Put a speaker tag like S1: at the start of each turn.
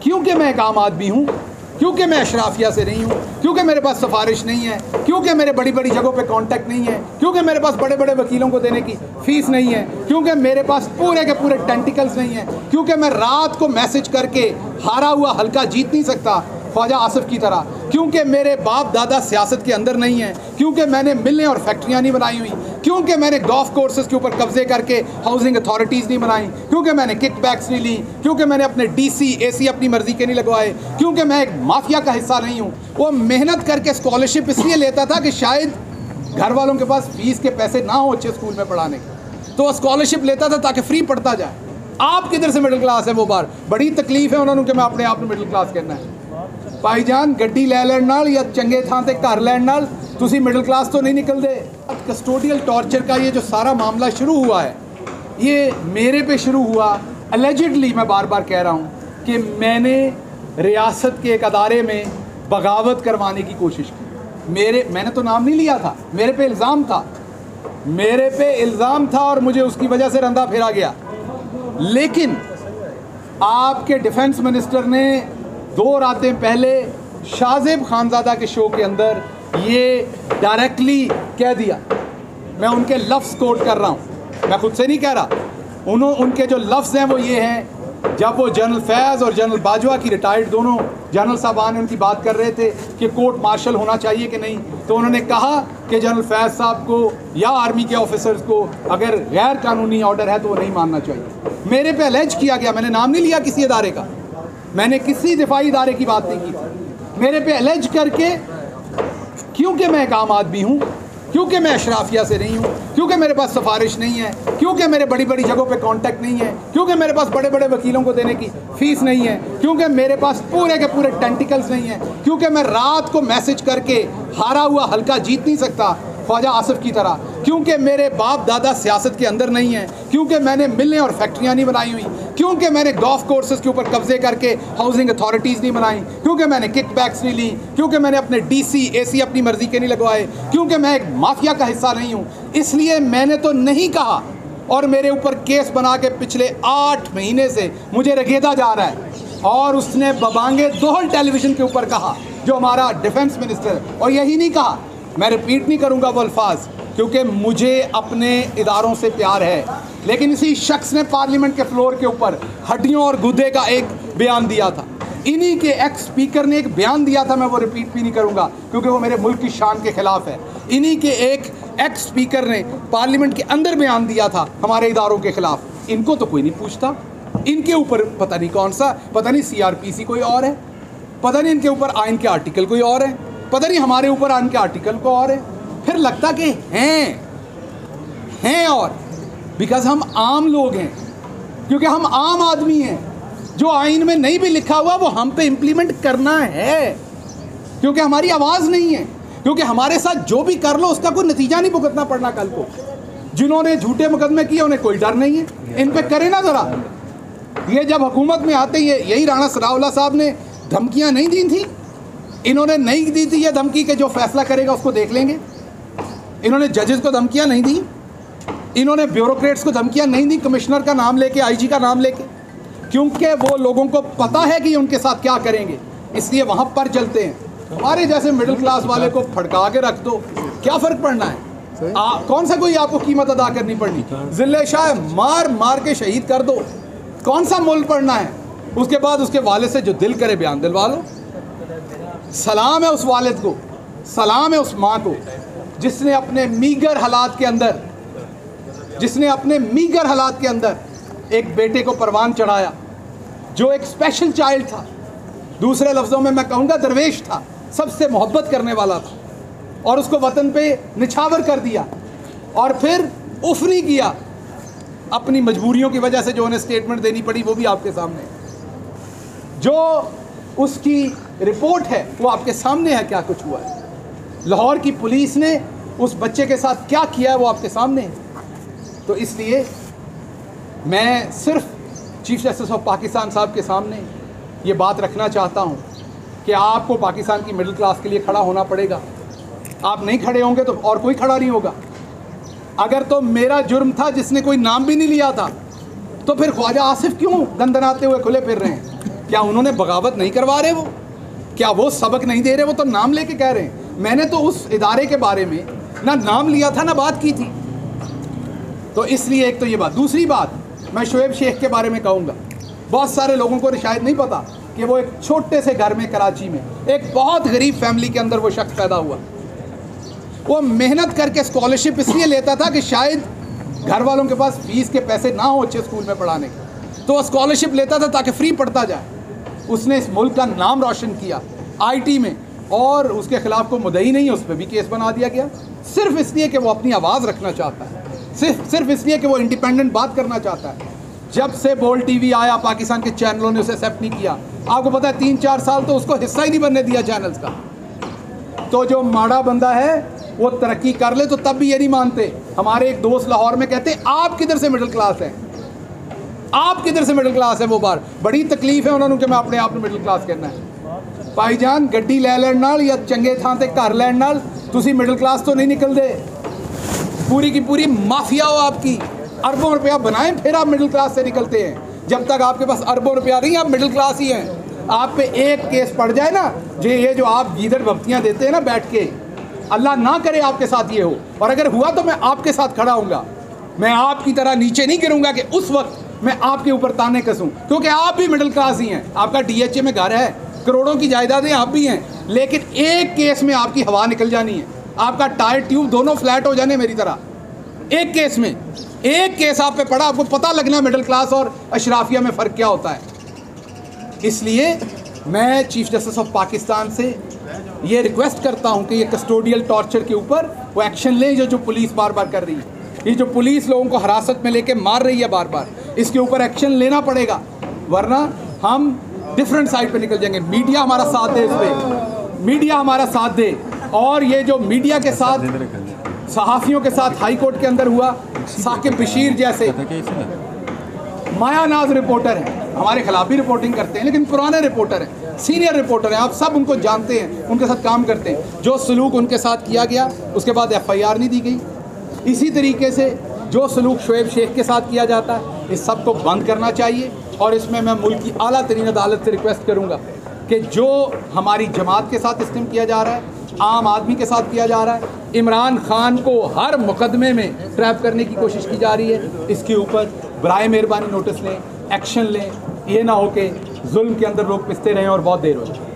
S1: क्योंकि मैं एक आम आदमी हूँ, क्योंकि मैं अशराफिया से नहीं हूँ, क्योंकि मेरे पास सिफारिश नहीं है, क्योंकि मेरे बड़ी बड़ी जगहों पे कांटेक्ट नहीं है, क्योंकि मेरे पास बड़े बड़े वकीलों को देने की फ़ीस नहीं है, क्योंकि मेरे पास पूरे के पूरे टेंटिकल्स नहीं है, क्योंकि मैं रात को मैसेज करके हारा हुआ हल्का जीत नहीं सकता ख्वाजा आसिफ की तरह, क्योंकि मेरे बाप दादा सियासत के अंदर नहीं है, क्योंकि मैंने मिलें और फैक्ट्रियाँ नहीं बनाई हुई, क्योंकि मैंने गोल्फ कोर्सेज के ऊपर कब्जे करके हाउसिंग अथॉरिटीज़ नहीं बनाई, क्योंकि मैंने किकबैक्स नहीं ली, क्योंकि मैंने अपने DC AC अपनी मर्ज़ी के नहीं लगवाए, क्योंकि मैं एक माफिया का हिस्सा नहीं हूँ। वो मेहनत करके स्कॉलरशिप इसलिए लेता था कि शायद घर वालों के पास फीस के पैसे ना हो अच्छे स्कूल में पढ़ाने के, तो वो स्कॉलरशिप लेता था ताकि फ्री पढ़ता जाए। आप किधर से मिडिल क्लास है? वो बार बड़ी तकलीफ है उन्होंने कि मैं अपने आप में मिडिल क्लास कहना है। भाईजान गड्डी लै लैण नाल या चंगे थां ते घर लैण नाल तुसी मिडिल क्लास तो नहीं निकलते। कस्टोडियल टॉर्चर का ये जो सारा मामला शुरू हुआ है, ये मेरे पे शुरू हुआ अलेजिडली। मैं बार बार कह रहा हूँ कि मैंने रियासत के एक अदारे में बगावत करवाने की कोशिश की। मैंने तो नाम नहीं लिया था, मेरे पे इल्ज़ाम था, और मुझे उसकी वजह से रंधा फेरा गया। लेकिन आपके डिफेंस मिनिस्टर ने 2 रातें पहले शाहजेब खानज़ादा के शो के अंदर ये डायरेक्टली कह दिया। मैं उनके लफ्ज़ कोट कर रहा हूँ, मैं खुद से नहीं कह रहा। उनके जो लफ्ज़ हैं वो ये हैं, जब वो जनरल फैज़ और जनरल बाजवा की रिटायर्ड दोनों जनरल साहबान उनकी बात कर रहे थे कि कोर्ट मार्शल होना चाहिए कि नहीं, तो उन्होंने कहा कि जनरल फैज़ साहब को या आर्मी के ऑफिसर्स को अगर गैर कानूनी ऑर्डर है तो वो नहीं मानना चाहिए। मेरे पे अलेज किया गया, मैंने नाम नहीं लिया किसी इदारे का, मैंने किसी दिफाई इदारे की बात नहीं की थी। मेरे पे अलेज करके, क्योंकि मैं एक आम आदमी हूँ, क्योंकि मैं अशराफिया से नहीं हूँ, क्योंकि मेरे पास सिफारिश नहीं है, क्योंकि मेरे बड़ी बड़ी जगहों पे कांटेक्ट नहीं है, क्योंकि मेरे पास बड़े बड़े वकीलों को देने की फ़ीस नहीं है, क्योंकि मेरे पास पूरे के पूरे टेंटिकल्स नहीं है, क्योंकि मैं रात को मैसेज करके हारा हुआ हल्का जीत नहीं सकता ख्वाजा आसिफ की तरह, क्योंकि मेरे बाप दादा सियासत के अंदर नहीं है, क्योंकि मैंने मिलें और फैक्ट्रियाँ नहीं बनाई हुई, क्योंकि मैंने गोल्फ कोर्सेज के ऊपर कब्जे करके हाउसिंग अथॉरिटीज़ नहीं बनाई, क्योंकि मैंने किकबैक्स नहीं ली, क्योंकि मैंने अपने DC AC अपनी मर्ज़ी के नहीं लगवाए, क्योंकि मैं एक माफिया का हिस्सा नहीं हूँ। इसलिए मैंने तो नहीं कहा, और मेरे ऊपर केस बना के पिछले 8 महीने से मुझे रगेदा जा रहा है। और उसने बबांगे दोहल टेलीविज़न के ऊपर कहा, जो हमारा डिफेंस मिनिस्टर, और यही नहीं कहा, मैं रिपीट नहीं करूंगा वो अल्फाज, क्योंकि मुझे अपने इदारों से प्यार है। लेकिन इसी शख्स ने पार्लियामेंट के फ्लोर के ऊपर हड्डियों और गुदे का एक बयान दिया था। इन्हीं के एक्स स्पीकर ने एक बयान दिया था, मैं वो रिपीट भी नहीं करूंगा क्योंकि वो मेरे मुल्क की शान के खिलाफ है। इन्हीं के एक एक्स स्पीकर ने पार्लियामेंट के अंदर बयान दिया था हमारे इदारों के खिलाफ। इनको तो कोई नहीं पूछता, इनके ऊपर पता नहीं कौन सा, पता नहीं CRPC कोई और है, पता नहीं इनके ऊपर आइन के आर्टिकल कोई और है, पता नहीं हमारे ऊपर आइन के आर्टिकल को और है। फिर लगता कि हैं और बिकॉज हम आम लोग हैं, क्योंकि हम आम आदमी हैं, जो आइन में नहीं भी लिखा हुआ वो हम पे इम्प्लीमेंट करना है, क्योंकि हमारी आवाज़ नहीं है, क्योंकि हमारे साथ जो भी कर लो उसका कोई नतीजा नहीं भुगतना पड़ना कल को। जिन्होंने झूठे मुकदमे किए उन्हें कोई डर नहीं है, इन पे करे ना ज़रा। ये जब हुकूमत में आते ही यही राणा सनाउल्लाह साहब ने धमकियाँ नहीं दी थी, इन्होंने नहीं दी थी ये धमकी कि जो फैसला करेगा उसको देख लेंगे। इन्होंने जजेस को धमकियां नहीं दी, इन्होंने ब्यूरोक्रेट्स को धमकियां नहीं दी कमिश्नर का नाम लेके, IG का नाम लेके, क्योंकि वो लोगों को पता है कि उनके साथ क्या करेंगे, इसलिए वहाँ पर चलते हैं। हमारे जैसे मिडिल क्लास वाले को फटका के रख दो, क्या फ़र्क पड़ना है? कौन सा कोई आपको कीमत अदा करनी पड़नी? जिले शाह मार मार के शहीद कर दो, कौन सा मुल्क पड़ना है? उसके बाद उसके वालिद से जो दिल करे बयान दिलवा लो। सलाम है उस वालिद को, सलाम है उस माँ को जिसने अपने मीगर हालात के अंदर एक बेटे को परवान चढ़ाया, जो एक स्पेशल चाइल्ड था, दूसरे लफ्ज़ों में मैं कहूँगा दरवेश था, सबसे मोहब्बत करने वाला था, और उसको वतन पे निछावर कर दिया, और फिर उफ नहीं किया अपनी मजबूरियों की वजह से। जो उन्हें स्टेटमेंट देनी पड़ी वो भी आपके सामने, जो उसकी रिपोर्ट है वो आपके सामने है, क्या कुछ हुआ है। लाहौर की पुलिस ने उस बच्चे के साथ क्या किया है वो आपके सामने है। तो इसलिए मैं सिर्फ चीफ जस्टिस ऑफ पाकिस्तान साहब के सामने ये बात रखना चाहता हूँ कि आपको पाकिस्तान की मिडिल क्लास के लिए खड़ा होना पड़ेगा। आप नहीं खड़े होंगे तो और कोई खड़ा नहीं होगा। अगर तो मेरा जुर्म था जिसने कोई नाम भी नहीं लिया था, तो फिर ख्वाजा आसिफ क्यों दंदनाते हुए खुले फिर रहे हैं? क्या उन्होंने बगावत नहीं करवा रहे? वो क्या वो सबक नहीं दे रहे? वो तो नाम लेके कह रहे हैं। मैंने तो उस इदारे के बारे में ना नाम लिया था ना बात की थी। तो इसलिए एक तो ये बात। दूसरी बात मैं शुएब शेख के बारे में कहूँगा। बहुत सारे लोगों को शायद नहीं पता कि वो एक छोटे से घर में कराची में एक बहुत गरीब फैमिली के अंदर वो शख्स पैदा हुआ। वो मेहनत करके स्कॉलरशिप इसलिए लेता था कि शायद घर वालों के पास फीस के पैसे ना हो अच्छे स्कूल में पढ़ाने के, तो वो स्कॉलरशिप लेता था ताकि फ्री पढ़ता जाए। उसने इस मुल्क का नाम रोशन किया आईटी में, और उसके खिलाफ कोई मुद्दई नहीं है, उस पर भी केस बना दिया गया सिर्फ इसलिए कि वो अपनी आवाज़ रखना चाहता है, सिर्फ इसलिए कि वो इंडिपेंडेंट बात करना चाहता है। जब से बोल्ड टीवी आया पाकिस्तान के चैनलों ने उसे एक्सेप्ट नहीं किया। आपको पता है 3-4 साल तो उसको हिस्सा ही नहीं बनने दिया चैनल्स का। तो जो माड़ा बंदा है वो तरक्की कर ले तो तब भी ये नहीं मानते। हमारे एक दोस्त लाहौर में कहते आप किधर से मिडिल क्लास हैं, आप किधर से मिडिल क्लास है। वो बार बड़ी तकलीफ है उन्होंने कि मैं अपने आप में मिडिल क्लास कहना है। भाईजान गड्डी लै लैण नाल या चंगे थां ते घर लैण नाल तुसी मिडिल क्लास तो नहीं निकलते। पूरी की पूरी माफिया हो आपकी, अरबों रुपया बनाएं फिर आप मिडिल क्लास से निकलते हैं। जब तक आपके पास अरबों रुपया नहीं आप मिडिल क्लास ही हैं। आप पे एक केस पड़ जाए ना, ये जो आप गीदड़ भक्तियाँ देते हैं ना बैठ के, अल्लाह ना करे आपके साथ ये हो, और अगर हुआ तो मैं आपके साथ खड़ा हूँगा। मैं आपकी तरह नीचे नहीं गिरूंगा कि उस वक्त मैं आपके ऊपर ताने कसूं, क्योंकि आप भी मिडिल क्लास ही हैं। आपका डीएचए में घर है, करोड़ों की जायदादें आप भी हैं, लेकिन एक केस में आपकी हवा निकल जानी है, आपका टायर ट्यूब दोनों फ्लैट हो जाने मेरी तरह। एक केस में, एक केस आप पे पड़ा, आपको पता लगना मिडिल क्लास और अशराफिया में फ़र्क क्या होता है। इसलिए मैं चीफ जस्टिस ऑफ पाकिस्तान से ये रिक्वेस्ट करता हूँ कि ये कस्टोडियल टॉर्चर के ऊपर वो एक्शन लें जो पुलिस बार बार कर रही है। ये जो पुलिस लोगों को हिरासत में लेके मार रही है बार बार, इसके ऊपर एक्शन लेना पड़ेगा, वरना हम डिफरेंट साइड पे निकल जाएंगे। मीडिया हमारा साथ दे, इस पर मीडिया हमारा साथ दे। और ये जो मीडिया के साथ सहाफ़ियों के साथ हाई कोर्ट के अंदर हुआ, साकिब बशीर जैसे मायानाज रिपोर्टर हैं, हमारे खिलाफ भी रिपोर्टिंग करते हैं, लेकिन पुराने रिपोर्टर हैं, सीनियर रिपोर्टर हैं, आप सब उनको जानते हैं, उनके साथ काम करते हैं। जो सलूक उनके साथ किया गया उसके बाद FIR नहीं दी गई। इसी तरीके से जो सलूक शुएब शेख के साथ किया जाता है, इस सब को बंद करना चाहिए। और इसमें मैं मुल्क की आला तरीन अदालत से रिक्वेस्ट करूँगा कि जो हमारी जमात के साथ सिस्टम किया जा रहा है, आम आदमी के साथ किया जा रहा है, इमरान खान को हर मुकदमे में ट्रैप करने की कोशिश की जा रही है, इसके ऊपर बराए मेहरबानी नोटिस लें, एक्शन लें। ये ना हो कि जुल्म के अंदर लोग पिसते रहें और बहुत देर हो जाए।